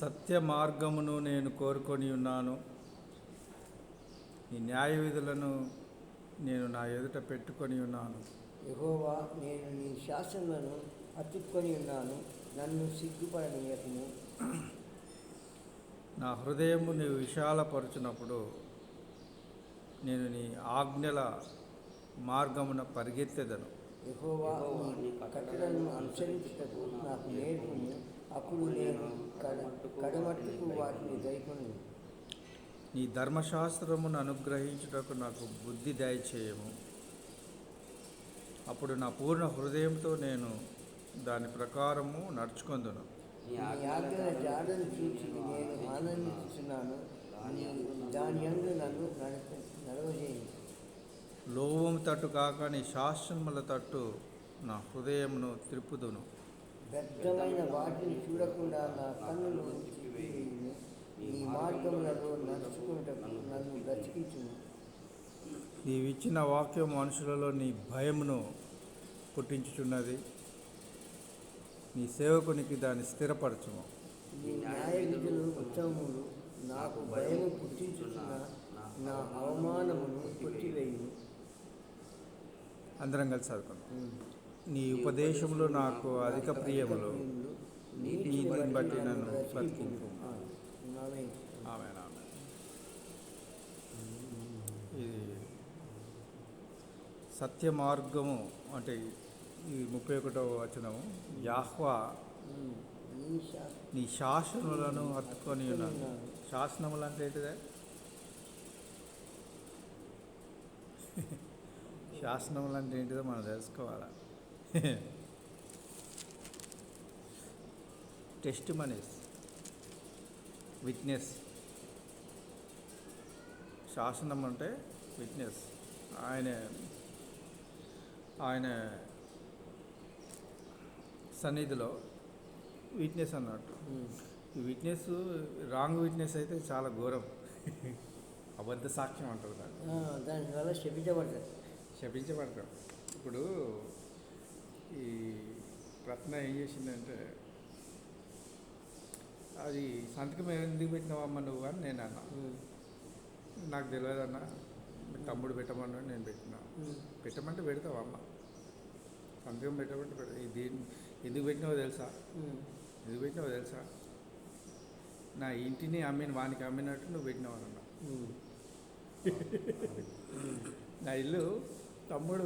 సత్య మార్గమును నేను కోరుకొని ఉన్నాను. నీ న్యాయ విధులను నేను నా ఎదుట పెట్టుకొని ఉన్నాను. యెహోవా, నేను నీ శాసనలను అతుక్కొని ఉన్నాను, నన్ను సిగ్గుపడనీయకుము. నా హృదయము నీవు విశాలపరచునప్పుడు నేను నీ ఆజ్ఞల మార్గమున పరిగెత్తెదను. యెహోవా, నీ కట్టడలను అనుసరించుటకు నాకు నేర్పుము. అప్పుడు నేను కడమట్టుకు వాటిని గైకొను. నీ ధర్మశాస్త్రమును అనుగ్రహించుటకు నాకు బుద్ధి దయచేయము. అప్పుడు నా పూర్ణ హృదయంతో నేను దాని ప్రకారము నడుచుకొందును. నీ ఆజ్ఞల జాడను చూసి నేను ఆనందిస్తున్నాను. దాని యందు నన్ను నడవజేయు. లోభము తట్టు కాక నీ శాసనముల తట్టు నా హృదయమును త్రిప్పుదును. వ్యర్థమైన వాటిని చూడకుండా నా కన్నులు తిప్పివేయును. నీ మార్గములలో నడుచుకుంటకు నన్ను బ్రతికించును. నీవిచ్చిన వాక్యం మనుషులలో నీ భయమును పుట్టించుచున్నది. నీ సేవకునికి దాన్ని స్థిరపరచుము. నీ న్యాయ విధులు ఉత్తమములు, నాకు భయము పుట్టించుచున్న నా అవమానమును కొట్టివేయును. అందరం కలిసి చదువుకుందాం. నీ ఉపదేశములు నాకు అధిక ప్రియములు, నీతిని బట్టి నన్ను బ్రతికింపు. ఆమేన్. ఆమేన్, ఆమేన్. ఇది సత్య మార్గము అంటే ఈ 31వ వచనము. యాహ్వా, నీ శాసనం నీ శాసనములను హత్తుకొని ఉన్నాను. శాసనములు అంటే ఏంటిదే? శాసనములు అంటే ఏంటిదో మనం తెలుసుకోవాలి. Testimonies, witness. శాసనం అంటే విట్నెస్. ఆయన సన్నిధిలో విట్నెస్ అన్నట్టు. ఈ విట్నెస్ రాంగ్ విట్నెస్ అయితే చాలా ఘోరం. అబద్ధ సాక్ష్యం అంటారు దాన్ని. దానివల్ల శపించబడతాం. ఇప్పుడు ఈ రత్న ఏం చేసిందంటే, అది సంతకం ఎందుకు పెట్టినావమ్మ నువ్వు అని నేను అన్నా. నాకు తెలియదన్నా, మీ తమ్ముడు పెట్టమన్నాడు, నేను పెట్టినా. పెట్టమంటే పెడతావమ్మ, సంతకం పెట్టమంటే దీన్ని ఎందుకు పెట్టినావో తెలుసా? ఎందుకు పెట్టినావో తెలుసా? నా ఇంటిని అమ్మిన వానికి అమ్మినట్టు నువ్వు పెట్టినావు అన్నా. నా ఇల్లు తమ్ముడు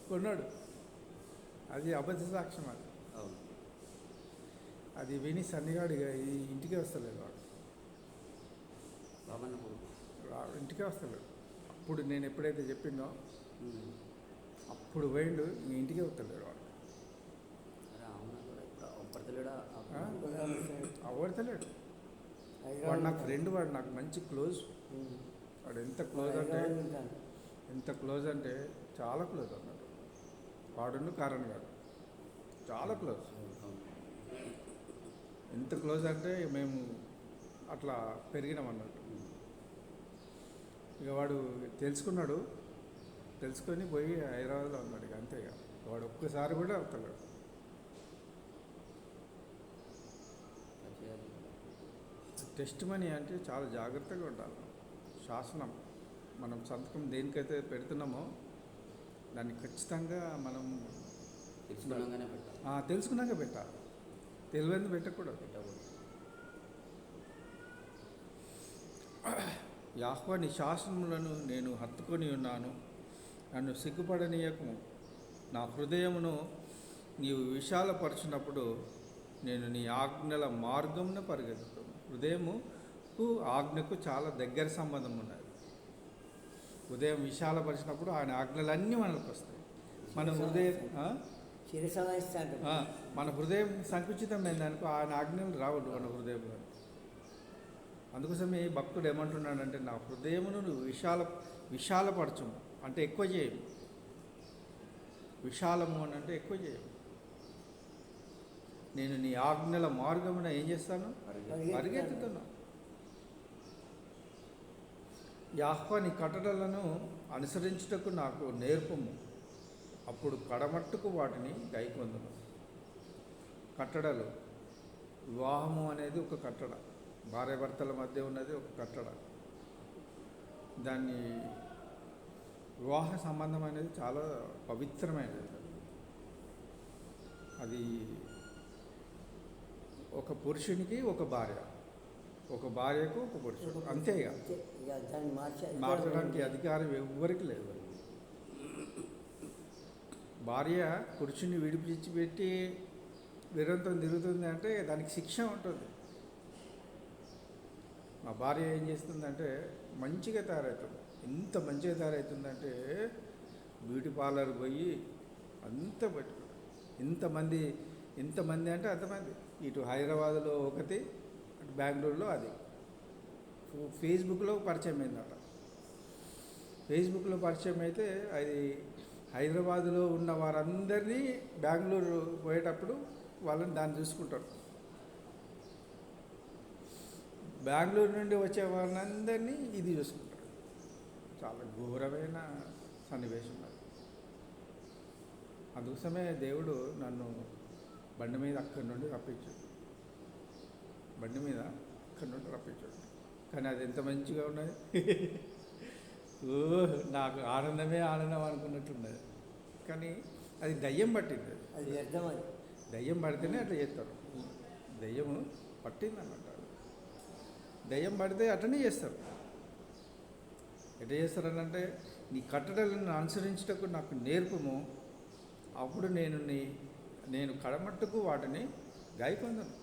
కొన్నాడు, అది అబద్ధ సాక్ష్యం. అది విని సన్నిగాడిగా ఈ ఇంటికే వస్తలేదు వాడు, ఇంటికే వస్తలేడు. అప్పుడు నేను ఎప్పుడైతే చెప్పిందో అప్పుడు పోయిండు, ఈ ఇంటికే వస్తలేడు వాడు. అవడతలేడు. వాడు నాకు ఫ్రెండ్, వాడు నాకు మంచి క్లోజ్. వాడు ఎంత క్లోజ్ అంటే చాలా క్లోజ్ అన్నాడు. వాడును కారణం కాదు, చాలా క్లోజ్. ఎంత క్లోజ్ అంటే మేము అట్లా పెరిగినాం అన్నట్టు. ఇక వాడు తెలుసుకొని పోయి హైదరాబాద్లో ఉన్నాడు. ఇక అంతే. ఇక వాడు ఒక్కసారి కూడా అవుతాడు. టెస్ట్ మనీ అంటే చాలా జాగ్రత్తగా ఉండాలి. శాసనం మనం సంతకం దేనికైతే పెడుతున్నామో దాన్ని ఖచ్చితంగా మనం తెలుసుకున్నాక పెట్టాలి. తెలియదు పెట్టకూడదు. యాహ్వా, నీ శాసనములను నేను హత్తుకొని ఉన్నాను, నన్ను సిగ్గుపడనీయకము. నా హృదయమును నీవు విశాలపరచినప్పుడు నేను నీ ఆజ్ఞల మార్గమున పరిగెత్తుతాను. హృదయముకు ఆజ్ఞకు చాలా దగ్గర సంబంధం ఉన్నది. హృదయం విశాలపరిచినప్పుడు ఆయన ఆజ్ఞలన్నీ మనకు వస్తాయి. మన హృదయం సంకుచితమైందనుకో ఆయన ఆజ్ఞలు రావద్దు మన హృదయంలో. అందుకోసమే భక్తుడు ఏమంటున్నాడంటే, నా హృదయమును నువ్వు విశాలపరచము అంటే ఎక్కువ చేయము. విశాలము అని అంటే ఎక్కువ చేయము. నేను నీ ఆజ్ఞల మార్గమున ఏం చేస్తాను? పరిగెత్తుతున్నా. యాహ్వా, నీ కట్టడలను అనుసరించుటకు నాకు నేర్పము. అప్పుడు కడమట్టుకు వాటిని గైకొందును. కట్టడలు, వివాహము అనేది ఒక కట్టడ. భార్యాభర్తల మధ్య ఉన్నది ఒక కట్టడ. దాన్ని వివాహ సంబంధం అనేది చాలా పవిత్రమైనది. అది ఒక పురుషునికి ఒక భార్య, ఒక భార్యకు ఒక పురుషుడు, అంతే. ఇక ఇక దాన్ని మార్చడానికి అధికారం ఎవ్వరికి లేదు. భార్య పురుషుని విడిపించిపెట్టి విరంతం తిరుగుతుంది అంటే దానికి శిక్ష ఉంటుంది. మా భార్య ఏం చేస్తుందంటే మంచిగా తయారవుతుంది. ఎంత మంచిగా తయారవుతుందంటే బ్యూటీ పార్లర్ పోయి అంత పెట్టుకుంటారు. ఎంతమంది అంటే అంతమంది. ఇటు హైదరాబాద్లో ఒకటి, అటు బెంగళూరులో అది. ఫేస్బుక్లో పరిచయం అయిందట. ఫేస్బుక్లో పరిచయం అయితే అది హైదరాబాదులో ఉన్న వారందరినీ బెంగళూరు పోయేటప్పుడు వాళ్ళని దాన్ని చూసుకుంటారు. బెంగళూరు నుండి వచ్చే వాళ్ళందరినీ ఇది చూసుకుంటారు. చాలా ఘోరమైన సన్నివేశం అది. అందుకోసమే దేవుడు నన్ను బండి మీద అక్కడి నుండి రప్పించాడు. కానీ అది ఎంత మంచిగా ఉన్నది. ఓ, నాకు ఆనందమే ఆనందం అనుకున్నట్టున్నది. కానీ అది దయ్యం పట్టింది. అది వ్యర్థం. అది దయ్యం పడితేనే అట్లా చేస్తారు. దయ్యము పట్టిందన్నమాట. దయ్యం పడితే అట్లనే చేస్తారు. ఎట్లా చేస్తారనంటే నీ కట్టడలను అనుసరించటకు నాకు నేర్పము, అప్పుడు నేను కడమట్టుకు వాటిని గాయకొందను.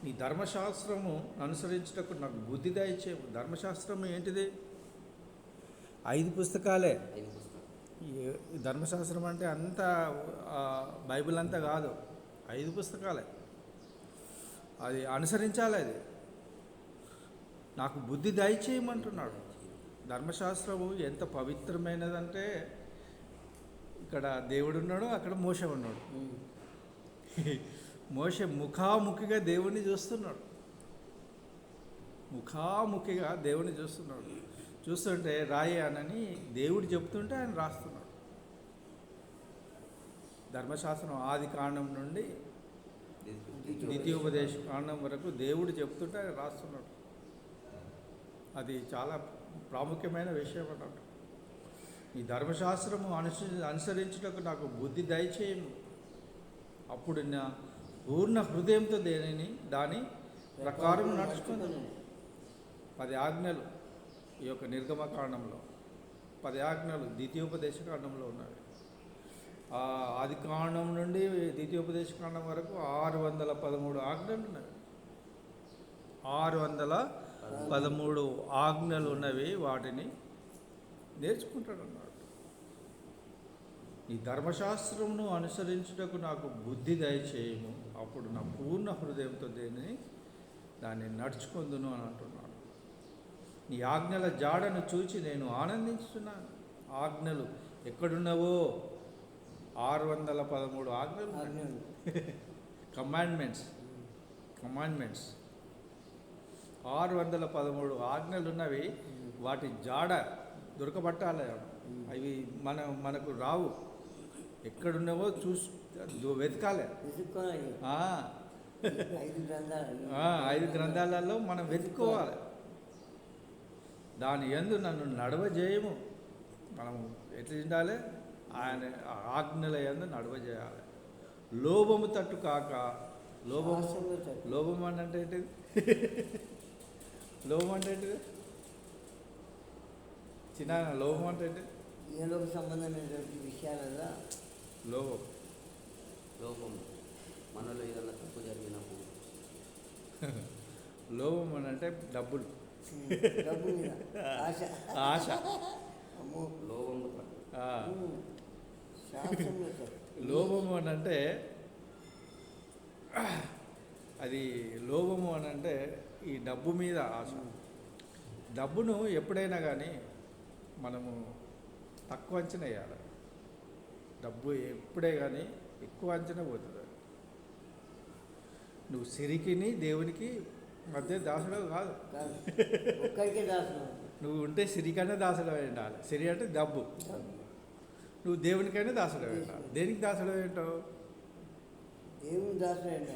నీ ధర్మశాస్త్రము అనుసరించటకు నాకు బుద్ధి దయచేయము. ధర్మశాస్త్రము ఏంటిది? 5 పుస్తకాలే. ఈ ధర్మశాస్త్రం అంటే అంతా బైబిల్ అంతా కాదు, 5 పుస్తకాలే. అది అనుసరించాలి. అది నాకు బుద్ధి దయచేయమంటున్నాడు. ధర్మశాస్త్రము ఎంత పవిత్రమైనదంటే ఇక్కడ దేవుడు ఉన్నాడు, అక్కడ మోషే ఉన్నాడు. మోషే ముఖాముఖిగా దేవుణ్ణి చూస్తున్నాడు. చూస్తుంటే రాయనని దేవుడు చెప్తుంటే ఆయన రాస్తున్నాడు. ధర్మశాస్త్రం ఆది కాండం నుండి ద్వితీయోపదేశ కాండం వరకు దేవుడు చెప్తుంటే ఆయన రాస్తున్నాడు. అది చాలా ప్రాముఖ్యమైన విషయం అన్నమాట. ఈ ధర్మశాస్త్రము అనుసరించుటకు నాకు బుద్ధి దయచేయము, అప్పుడు నా పూర్ణ హృదయంతో దాని ప్రకారం నడుచుకుందాను. 10 ఆజ్ఞలు ఈ యొక్క నిర్గమకాండంలో, 10 ఆజ్ఞలు ద్వితీయోపదేశ కాండంలో ఉన్నవి. ఆది కాండం నుండి ద్వితీయోపదేశ కాండం వరకు 613 ఆజ్ఞలు ఉన్నవి. 613 ఆజ్ఞలు ఉన్నవి. వాటిని నేర్చుకుంటాడు అన్నాడు. ఈ ధర్మశాస్త్రమును అనుసరించుటకు నాకు బుద్ధి దయచేయము, అప్పుడు నా పూర్ణ హృదయంతో దాన్ని నడుచుకుందును అని అంటున్నాడు. నీ ఆజ్ఞల జాడను చూచి నేను ఆనందించుతున్నాను. ఆజ్ఞలు ఎక్కడున్నావో 613 ఆజ్ఞలు. కమాండ్మెంట్స్ 613 ఆజ్ఞలు ఉన్నవి. వాటి జాడ దొరకబట్టాలి. అవి మనకు రావు. ఎక్కడున్నావో వెతకాలి. 5 గ్రంథాలలో మనం వెతుక్కోవాలి. దాని యందు నన్ను నడవజేయము. మనం ఎట్లా ఉండాలి? ఆయన ఆజ్ఞల యందు నడవజేయాలి. లోభము తట్టు కాక. లోభం అంటే ఏంటిది? లోభం అంటే ఏంటిది? చిన్న లోభం అంటే ఏంటి? ఏలోకి సంబంధమైనటువంటి విషయాలలో లోపం మనలో ఏదైనా తప్పు జరిగినప్పుడు. లోభం అని అంటే డబ్బులు, డబ్బు మీద ఆశ. లోభము అని అంటే అది లోభము అని అంటే ఈ డబ్బు మీద ఆశ. డబ్బును ఎప్పుడైనా కానీ మనము తక్కువ అంచనా వేయాలి. డబ్బు ఎప్పుడే కానీ ఎక్కువ అంచనా పోతుంది. నువ్వు సిరికిని దేవునికి మధ్య దాసుడు కాదు. ఒక్కడికే దాసుడు. నువ్వు ఉంటే సిరికైనా దాసుడు ఉండాలి. సిరి అంటే డబ్బు. నువ్వు దేవునికైనా దాసుడు ఉండాలి. దేనికి దాసుడు ఏంటావు? దేవుని దాసుడు అండి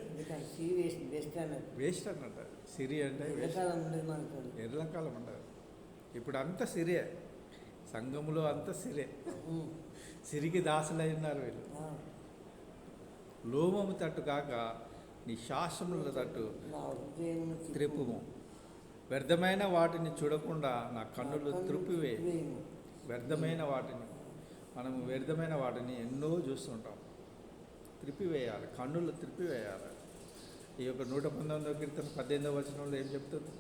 ఎందుకంటే సిరి వేస్ట్ బెస్ట్ అన్నట్టు వేస్ట్ అన్నట్ట సిరి అంటే వేస్ట్. ఎండాకాలం ఉండదు మనకు. ఎర్రకాలం ఉండదు. ఇప్పుడు అంతా సిరియే, సంఘములో అంతా సిరే, ఉమ్. సిరికి దాసులై ఉన్నారు వీళ్ళు. ఆ. లోమము తట్టు కాక నీ శాస్త్రముల తట్టు నా హృదయమును త్రిప్పుము. వ్యర్థమైన వాటిని చూడకుండా నా కన్నులు త్రిప్పివే. త్రిప్పువేయుము. వ్యర్థమైన వాటిని మనము వ్యర్థమైన వాటిని ఎన్నో చూస్తుంటాం. త్రిప్పివేయాలి, కన్నులు త్రిప్పివేయాలి. ఈ యొక్క 119వ కీర్తన 18వ వచనంలో ఏం చెప్తుంది?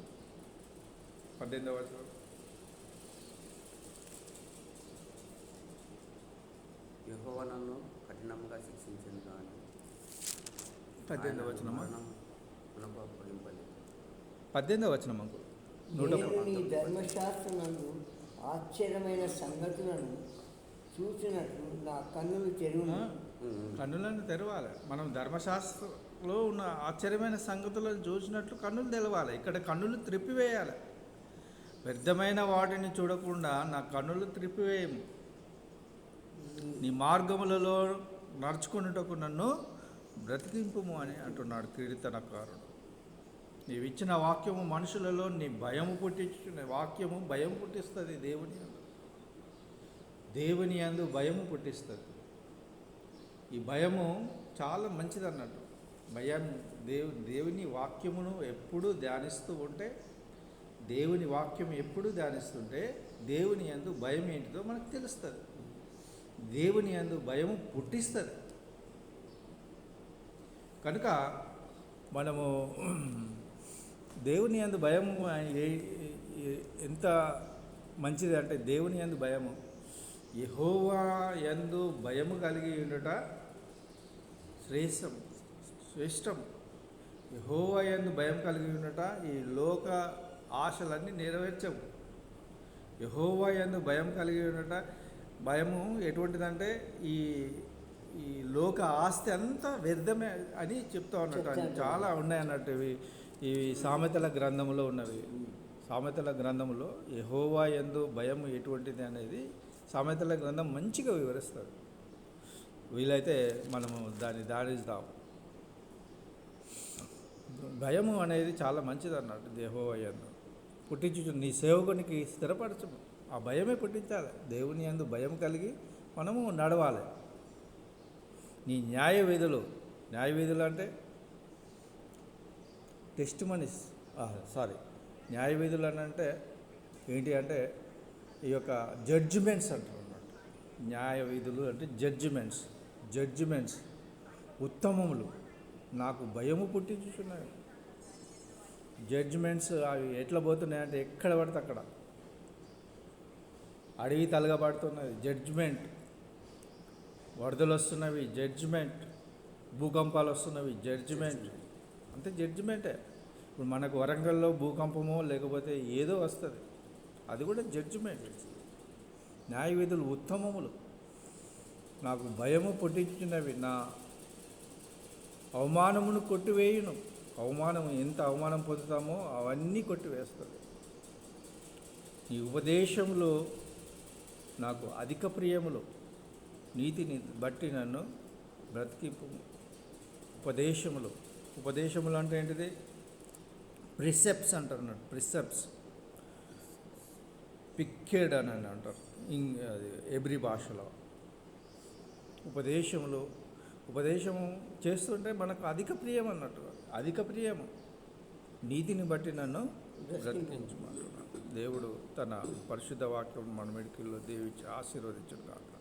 18వ వచనం, యెహోవా నన్ను కఠినంగా శిక్షించింది కానీ 18వ వచనమా? మనకు అప్పగింపలేదు. 18వ వచనం అంకు నేను నీ ధర్మశాస్త్రమందు ఆశ్చర్యమైన సంగతులను చూసినట్లు నా కన్నులు తెరువును. కన్నులను తెరవాలి. మనం ధర్మశాస్త్రంలో ఉన్న ఆశ్చర్యమైన సంగతులను చూసినట్లు కన్నులు తెరవాలి. ఇక్కడ కన్నులు త్రిప్పివేయాలి. వ్యర్థమైన వాటిని చూడకుండా నా కన్నులు త్రిప్పివేయము. నీ మార్గములలో నడుచుకున్నటకు నన్ను బ్రతికింపుము అని అంటున్నాడు కీర్తనకారుడు. నీవిచ్చిన వాక్యము మనుషులలో నీ భయము పుట్టించుకునే వాక్యము భయం పుట్టిస్తుంది. దేవుని యందు భయము పుట్టిస్తుంది. ఈ భయము చాలా మంచిది అన్నట్టు. భయం దేవుని వాక్యమును ఎప్పుడూ ధ్యానిస్తూ ఉంటే, దేవుని వాక్యం ఎప్పుడూ ధ్యానిస్తుంటే దేవుని యందు భయం ఏంటిదో మనకు తెలుస్తుంది. దేవుని యందు భయము పుట్టిస్తుంది. కనుక మనము దేవుని యందు భయము ఎంత మంచిది అంటే, దేవుని యందు భయము, యెహోవా యందు భయము కలిగి ఉండుట శ్రేష్టం. యెహోవా యందు భయం కలిగి ఉండుట ఈ లోక ఆశలన్నీ నెరవేర్చవు. యెహోవా యందు భయం కలిగి ఉండుట, భయము ఎటువంటిదంటే ఈ ఈ లోక ఆస్తి అంతా వ్యర్థమే అని చెప్తా ఉన్నట్టు. చాలా ఉన్నాయి అన్నట్టు ఇవి సామెతల గ్రంథంలో ఉన్నవి. సామెతల గ్రంథంలో యెహోవా యందు భయం ఎటువంటిది అనేది సామెతల గ్రంథం మంచిగా వివరిస్తారు. వీలైతే మనము దాన్ని ధ్యానిస్తాం. భయము అనేది చాలా మంచిది అన్నట్టు. యెహోవా యందు పుట్టించు నీ సేవకునికి స్థిరపరచము. ఆ భయమే పుట్టించాలి. దేవుని యందు భయం కలిగి మనము నడవాలి. నీ న్యాయ విధులు అంటే న్యాయ విధులు అని అంటే ఏంటి అంటే ఈ యొక్క జడ్జిమెంట్స్ అంటారు అన్నమాట. న్యాయ విధులు అంటే జడ్జిమెంట్స్ ఉత్తమములు నాకు భయము పుట్టించుచున్నాయి. జడ్జిమెంట్స్ అవి ఎట్లా పోతున్నాయి అంటే ఎక్కడ పడితే అక్కడ అడవి తలగబడుతున్నది జడ్జిమెంట్, వరదలు వస్తున్నవి జడ్జిమెంట్, భూకంపాలు వస్తున్నవి జడ్జిమెంట్. అంతే జడ్జిమెంటే. ఇప్పుడు మనకు వరంగల్లో భూకంపమో లేకపోతే ఏదో వస్తుంది, అది కూడా జడ్జిమెంట్. న్యాయ విధులు ఉత్తమములు నాకు భయము పుట్టించినవి, నా అవమానమును కొట్టివేయును. ఎంత అవమానం పొందుతామో అవన్నీ కొట్టివేస్తుంది. ఈ ఉపదేశములు నాకు అధిక ప్రియములు, నీతిని బట్టి నన్ను బ్రతికింపు. ఉపదేశములు అంటే ఏంటిది? ప్రిసెప్ట్స్ అంటారు అన్నట్టు. ప్రిసెప్ట్స్ పిక్కెడ్ అని అంటారు అది ఎబ్రి భాషలో. ఉపదేశము చేస్తుంటే మనకు అధిక ప్రియం అన్నట్టు. అధిక ప్రియము, నీతిని బట్టి నన్ను బ్రతికించమంటున్నాడు. దేవుడు తన పరిశుద్ధ వాక్యం మన మెడికల్లో దీవించి ఆశీర్వదించును కాక.